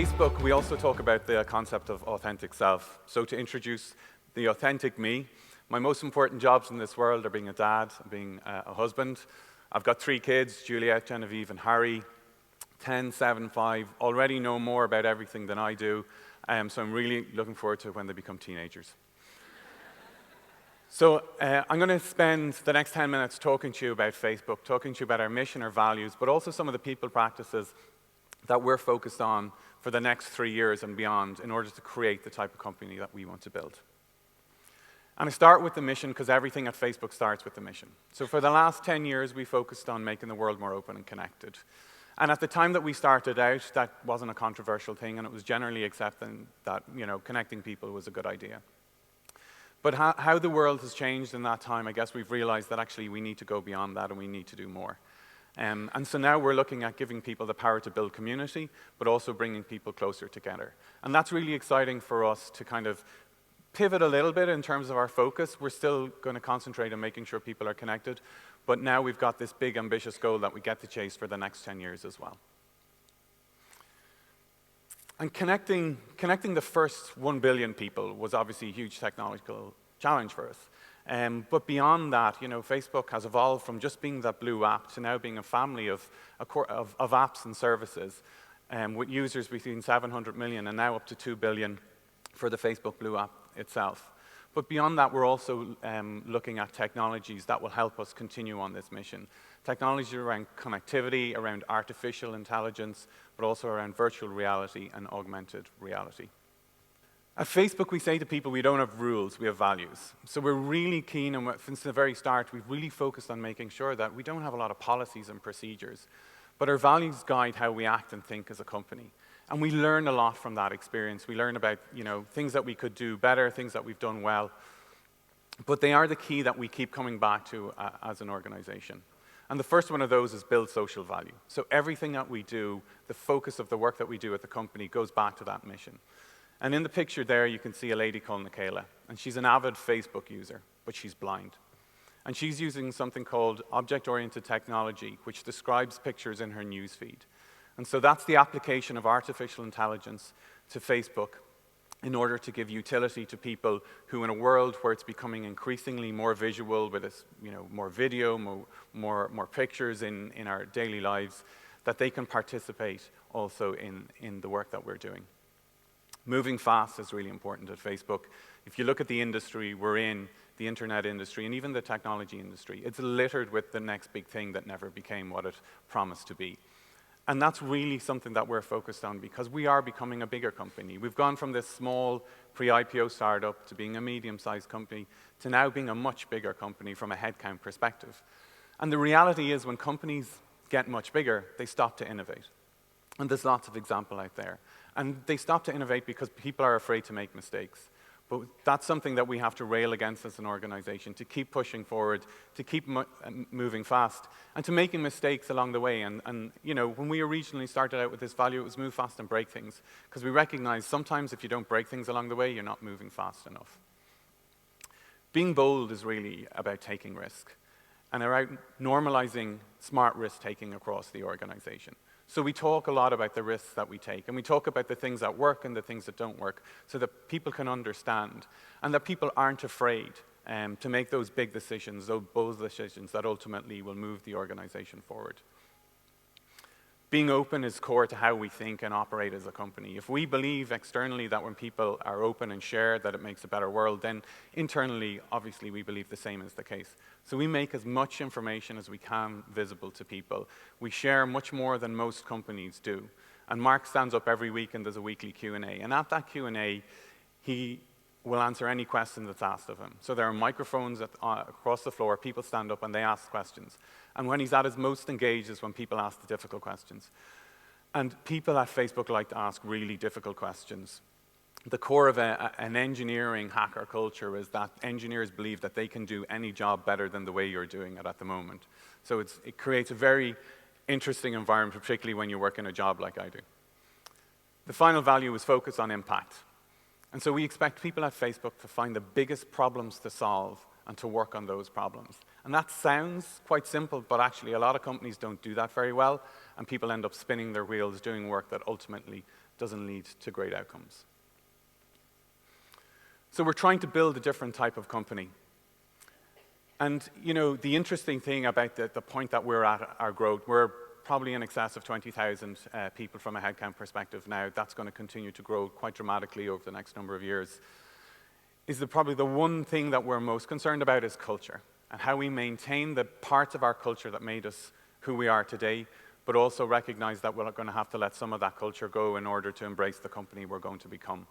Facebook, we also talk about the concept of authentic self. So to introduce the authentic me, my most important jobs in this world are being a dad, being a husband. I've got 3 kids, Juliet, Genevieve, and Harry, 10, 7, 5, already know more about everything than I do, so I'm really looking forward to when they become teenagers. So I'm going to spend the next 10 minutes talking to you about Facebook, talking to you about our mission, our values, but also some of the people practices that we're focused on for the next 3 years and beyond in order to create the type of company that we want to build. And I start with the mission because everything at Facebook starts with the mission. So for the last 10 years, we focused on making the world more open and connected. And at the time that we started out, that wasn't a controversial thing, and it was generally accepted that, connecting people was a good idea. But how the world has changed in that time, I guess we've realized that actually we need to go beyond that and we need to do more. And so now we're looking at giving people the power to build community, but also bringing people closer together. And that's really exciting for us to kind of pivot a little bit in terms of our focus. We're still going to concentrate on making sure people are connected, but now we've got this big, ambitious goal that we get to chase for the next 10 years as well. And connecting the first 1 billion people was obviously a huge technological challenge for us. But beyond that, Facebook has evolved from just being that blue app to now being a family of apps and services with users between 700 million and now up to 2 billion for the Facebook Blue app itself. But beyond that, we're also looking at technologies that will help us continue on this mission. Technology around connectivity, around artificial intelligence, but also around virtual reality and augmented reality. At Facebook, we say to people, we don't have rules, we have values. So we're really keen, and since the very start, we've really focused on making sure that we don't have a lot of policies and procedures, but our values guide how we act and think as a company. And we learn a lot from that experience. We learn about, things that we could do better, things that we've done well. But they are the key that we keep coming back to as an organization. And the first one of those is build social value. So everything that we do, the focus of the work that we do at the company goes back to that mission. And in the picture there, you can see a lady called Michaela. And she's an avid Facebook user, but she's blind. And she's using something called object-oriented technology, which describes pictures in her newsfeed. And so that's the application of artificial intelligence to Facebook in order to give utility to people who, in a world where it's becoming increasingly more visual, with more video, more pictures in our daily lives, that they can participate also in the work that we're doing. Moving fast is really important at Facebook. If you look at the industry we're in, the internet industry, and even the technology industry, it's littered with the next big thing that never became what it promised to be. And that's really something that we're focused on because we are becoming a bigger company. We've gone from this small pre-IPO startup to being a medium-sized company to now being a much bigger company from a headcount perspective. And the reality is when companies get much bigger, they stop to innovate. And there's lots of examples out there. And they stop to innovate because people are afraid to make mistakes. But that's something that we have to rail against as an organization, to keep pushing forward, to keep moving fast, and to making mistakes along the way. And when we originally started out with this value, it was move fast and break things, because we recognize sometimes if you don't break things along the way, you're not moving fast enough. Being bold is really about taking risk, and about normalizing smart risk-taking across the organization. So we talk a lot about the risks that we take, and we talk about the things that work and the things that don't work, so that people can understand, and that people aren't afraid to make those big decisions, those bold decisions that ultimately will move the organization forward. Being open is core to how we think and operate as a company. If we believe externally that when people are open and share that it makes a better world, then internally, obviously, we believe the same is the case. So we make as much information as we can visible to people. We share much more than most companies do. And Mark stands up every week and does a weekly Q&A. And at that Q&A, he will answer any question that's asked of him. So there are microphones across the floor, people stand up and they ask questions. And when he's at his most engaged is when people ask the difficult questions. And people at Facebook like to ask really difficult questions. The core of an engineering hacker culture is that engineers believe that they can do any job better than the way you're doing it at the moment. So it creates a very interesting environment, particularly when you work in a job like I do. The final value is focus on impact. And so we expect people at Facebook to find the biggest problems to solve and to work on those problems. And that sounds quite simple, but actually a lot of companies don't do that very well, and people end up spinning their wheels doing work that ultimately doesn't lead to great outcomes. So we're trying to build a different type of company. And the interesting thing about the point that we're at our growth, we're probably in excess of 20,000 people from a headcount perspective now. That's going to continue to grow quite dramatically over the next number of years. Probably the one thing that we're most concerned about is culture, and how we maintain the parts of our culture that made us who we are today, but also recognize that we're going to have to let some of that culture go in order to embrace the company we're going to become.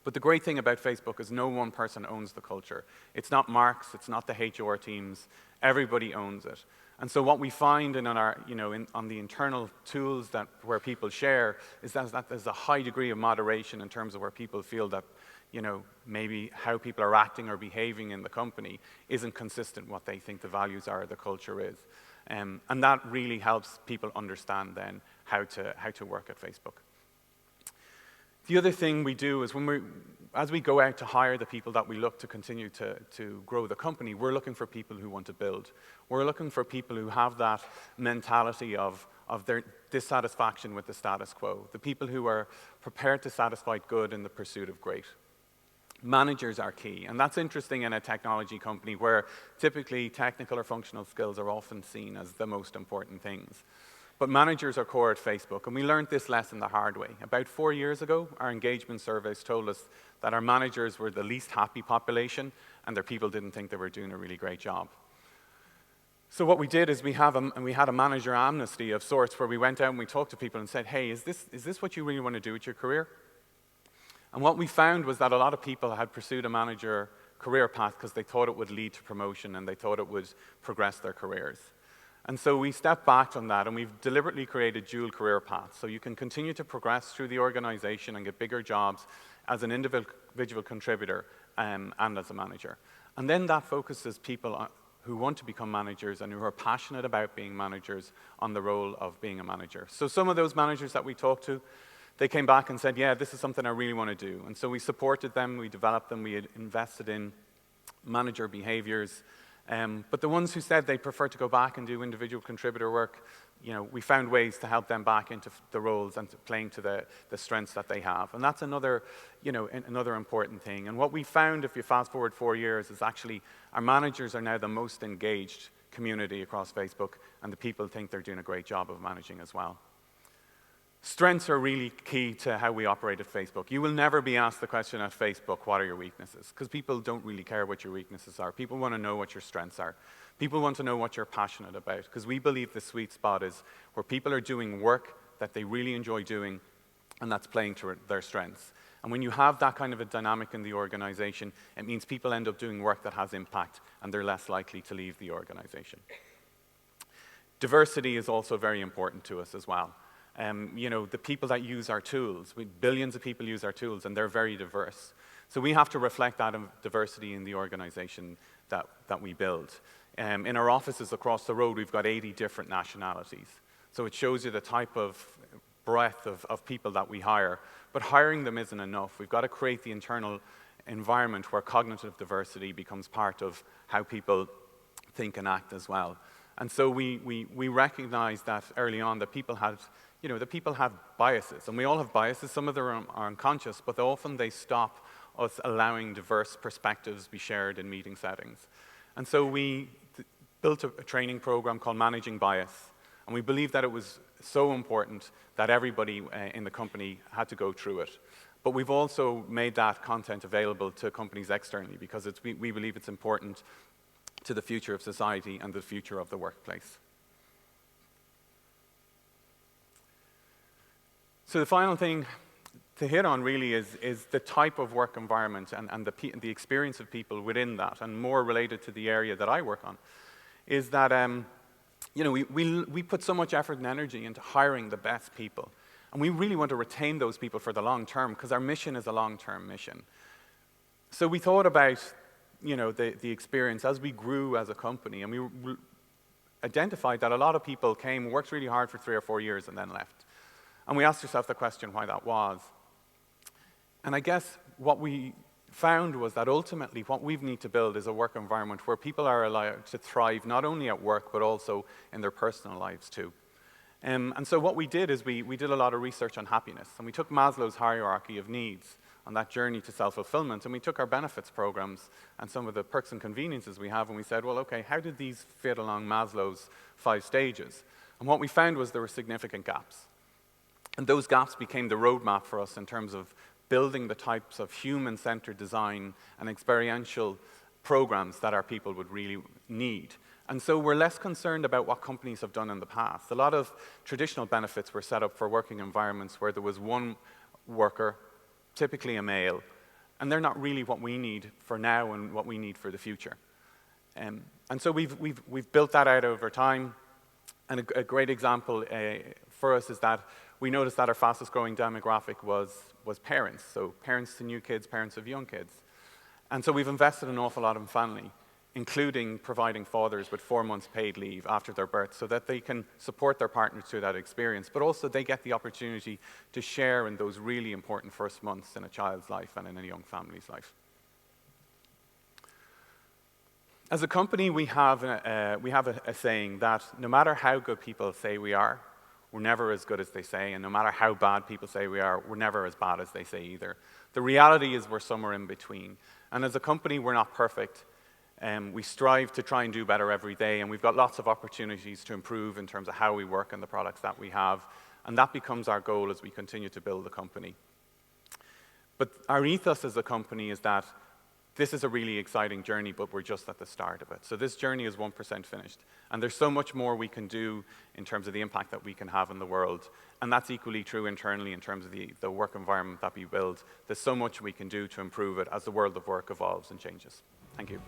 But the great thing about Facebook is no one person owns the culture. It's not Mark's, it's not the HR teams. Everybody owns it. And so what we find on the internal tools where people share is that there's a high degree of moderation in terms of where people feel that maybe how people are acting or behaving in the company isn't consistent with what they think the values are, the culture is. And that really helps people understand then how to work at Facebook. The other thing we do is as we go out to hire the people that we look to continue to grow the company, we're looking for people who want to build. We're looking for people who have that mentality of their dissatisfaction with the status quo, the people who are prepared to satisfy good in the pursuit of great. Managers are key, and that's interesting in a technology company where typically technical or functional skills are often seen as the most important things. But managers are core at Facebook, and we learned this lesson the hard way. About 4 years ago, our engagement surveys told us that our managers were the least happy population, and their people didn't think they were doing a really great job. So what we did is we had a manager amnesty of sorts where we went out and we talked to people and said, hey, is this what you really want to do with your career? And what we found was that a lot of people had pursued a manager career path because they thought it would lead to promotion and they thought it would progress their careers. And so we stepped back from that, and we've deliberately created dual career paths. So you can continue to progress through the organization and get bigger jobs as an individual contributor and as a manager. And then that focuses people who want to become managers and who are passionate about being managers on the role of being a manager. So some of those managers that we talked to, they came back and said, yeah, this is something I really want to do. And so we supported them, we developed them, we had invested in manager behaviors. But the ones who said they prefer to go back and do individual contributor work, we found ways to help them back into the roles and to playing to the strengths that they have. And that's another important thing. And what we found, if you fast forward 4 years, is actually our managers are now the most engaged community across Facebook, and the people think they're doing a great job of managing as well. Strengths are really key to how we operate at Facebook. You will never be asked the question at Facebook, what are your weaknesses? Because people don't really care what your weaknesses are. People want to know what your strengths are. People want to know what you're passionate about, because we believe the sweet spot is where people are doing work that they really enjoy doing, and that's playing to their strengths. And when you have that kind of a dynamic in the organization, it means people end up doing work that has impact, and they're less likely to leave the organization. Diversity is also very important to us as well. The people that use our tools, billions of people use our tools, and they're very diverse. So we have to reflect that diversity in the organization that we build. In our offices across the road, we've got 80 different nationalities. So it shows you the type of breadth of people that we hire. But hiring them isn't enough. We've got to create the internal environment where cognitive diversity becomes part of how people think and act as well. And so we recognized that early on that people had biases, and we all have biases. Some of them are unconscious, but often they stop us allowing diverse perspectives be shared in meeting settings. And so we built a training program called Managing Bias, and we believed that it was so important that everybody in the company had to go through it. But we've also made that content available to companies externally because we believe it's important to the future of society and the future of the workplace. So the final thing to hit on really is the type of work environment and the experience of people within that, and more related to the area that I work on, is that we put so much effort and energy into hiring the best people, and we really want to retain those people for the long term because our mission is a long-term mission. So we thought about the experience as we grew as a company, and we identified that a lot of people came, worked really hard for 3 or 4 years, and then left. And we asked ourselves the question why that was. And I guess what we found was that ultimately what we need to build is a work environment where people are allowed to thrive not only at work but also in their personal lives too. And so what we did is we did a lot of research on happiness, and we took Maslow's hierarchy of needs on that journey to self-fulfillment, and we took our benefits programs and some of the perks and conveniences we have, and we said, well, okay, how did these fit along Maslow's 5 stages? And what we found was there were significant gaps. And those gaps became the roadmap for us in terms of building the types of human-centered design and experiential programs that our people would really need. And so we're less concerned about what companies have done in the past. A lot of traditional benefits were set up for working environments where there was one worker, typically a male, and they're not really what we need for now and what we need for the future. And so we've built that out over time. And a great example for us is that we noticed that our fastest growing demographic was parents. So parents to new kids, parents of young kids. And so we've invested an awful lot in family, including providing fathers with 4 months paid leave after their birth so that they can support their partners through that experience, but also they get the opportunity to share in those really important first months in a child's life and in a young family's life. As a company, we have a saying that no matter how good people say we are, we're never as good as they say, and no matter how bad people say we are, we're never as bad as they say either. The reality is we're somewhere in between. And as a company, we're not perfect. We strive to try and do better every day, and we've got lots of opportunities to improve in terms of how we work and the products that we have, and that becomes our goal as we continue to build the company. But our ethos as a company is that this is a really exciting journey, but we're just at the start of it. So this journey is 1% finished. And there's so much more we can do in terms of the impact that we can have in the world. And that's equally true internally in terms of the work environment that we build. There's so much we can do to improve it as the world of work evolves and changes. Thank you.